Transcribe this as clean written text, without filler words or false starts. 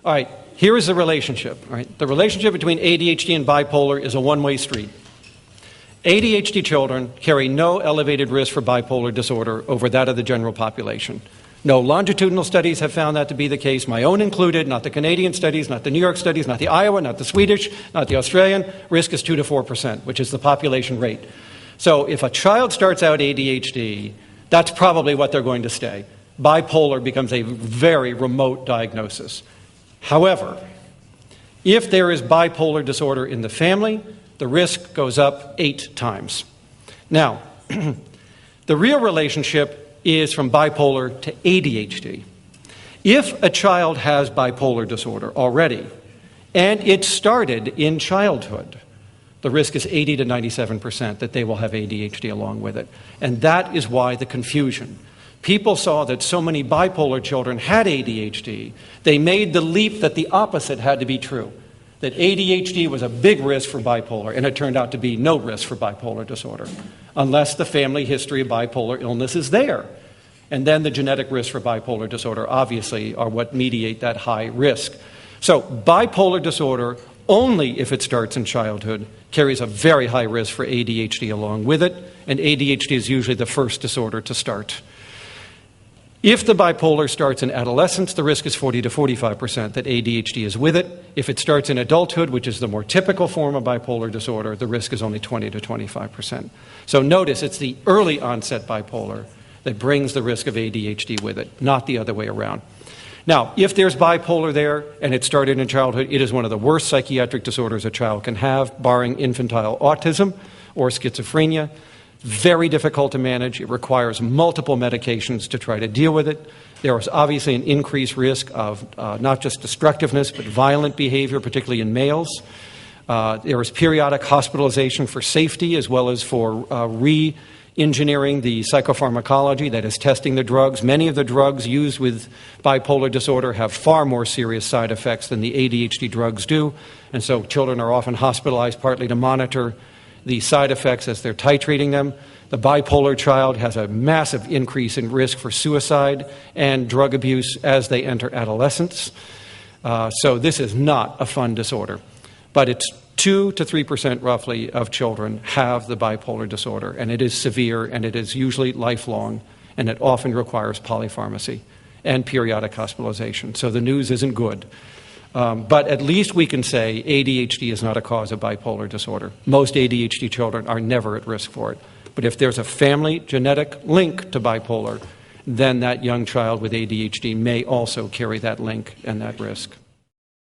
All right, here is the relationship. All right? The relationship between ADHD and bipolar is a one-way street. ADHD children carry no elevated risk for bipolar disorder over that of the general population. No longitudinal studies have found that to be the case, my own included, not the Canadian studies, not the New York studies, not the Iowa, not the Swedish, not the Australian. Risk is 2 to 4%, which is the population rate. So if a child starts out ADHD, that's probably what they're going to stay. Bipolar becomes a very remote diagnosis. However, if there is bipolar disorder in the family, the risk goes up 8 times. Now, the real relationship is from bipolar to ADHD. If a child has bipolar disorder already, and it started in childhood, the risk is 80 to 97% that they will have ADHD along with it. And that is why the confusion. People saw that so many bipolar children had ADHD, they made the leap that the opposite had to be true, that ADHD was a big risk for bipolar, and it turned out to be no risk for bipolar disorder, unless the family history of bipolar illness is there. And then the genetic risks for bipolar disorder, obviously, are what mediate that high risk. So bipolar disorder, only if it starts in childhood, carries a very high risk for ADHD along with it, and ADHD is usually the first disorder to start. If the bipolar starts in adolescence, the risk is 40 to 45% that ADHD is with it. If it starts in adulthood, which is the more typical form of bipolar disorder, the risk is only 20 to 25%. So notice it's the early onset bipolar that brings the risk of ADHD with it, not the other way around. Now, if there's bipolar there and it started in childhood, it is one of the worst psychiatric disorders a child can have, barring infantile autism or schizophrenia. Very difficult to manage. It requires multiple medications to try to deal with it. There is obviously an increased risk of not just destructiveness, but violent behavior, particularly in males. There is periodic hospitalization for safety as well as for re-engineering the psychopharmacology, that is testing the drugs. Many of the drugs used with bipolar disorder have far more serious side effects than the ADHD drugs do, and so children are often hospitalized partly to monitor the side effects as they're titrating them. The bipolar child has a massive increase in risk for suicide and drug abuse as they enter adolescence. So this is not a fun disorder, but it's 2 to 3% roughly of children have the bipolar disorder, and it is severe, and it is usually lifelong, and it often requires polypharmacy and periodic hospitalization. So the news isn't good. But at least we can say ADHD is not a cause of bipolar disorder. Most ADHD children are never at risk for it. But if there's a family genetic link to bipolar, then that young child with ADHD may also carry that link and that risk.